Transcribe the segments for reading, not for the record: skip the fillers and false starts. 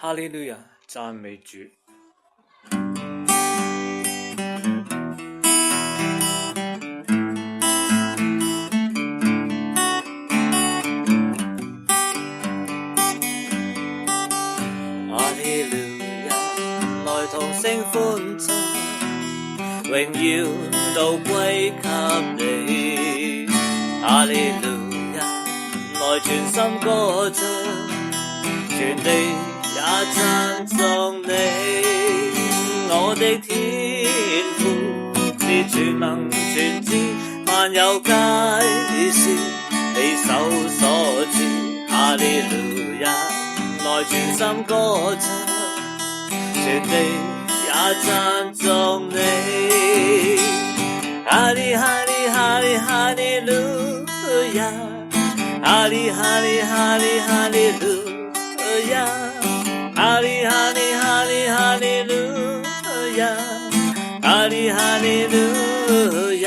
哈利路亞，讚美主。哈利路亞，來同聲歡唱，榮耀都歸給你。哈利路亞，來全心歌唱，全地也讚頌你。我的天父是全能全知，萬有皆是你手所賜。哈利路亞，來全心歌唱，全地也讚頌你。哈利哈利哈利哈利路亞，哈利哈利哈利哈利路亞，哈利哈利哈利哈利路亞，哈利哈利路亞。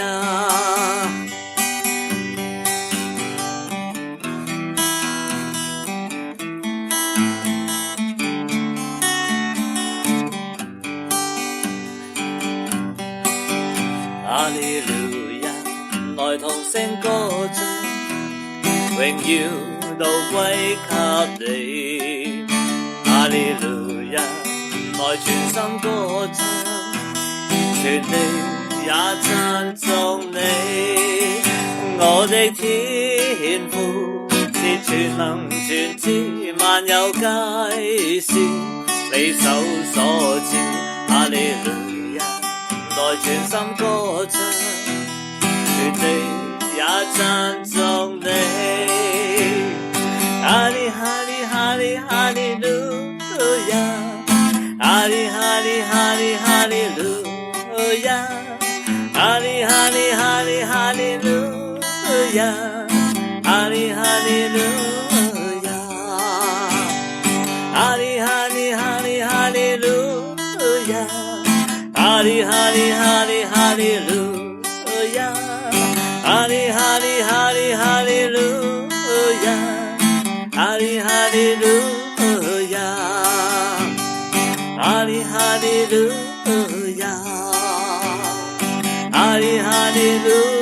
哈利路亞，來同聲歌唱，榮耀都歸給你。哈利路亞，來全心歌唱，全地也讚頌你。我的天父是全能全知，萬有皆是你手所賜。哈利路亞，來全心歌唱，全地也讚頌你。哈利哈利哈利哈利路亞，哈利哈利哈利哈利路亞，哈利哈利哈利哈利路亞，哈利哈利路亞，哈利哈利哈利哈利路亞，哈利哈利哈利哈利路亞，哈利哈利哈利哈利路亞，哈利哈利路亞，哈利哈利路亞，哈利哈利路亞。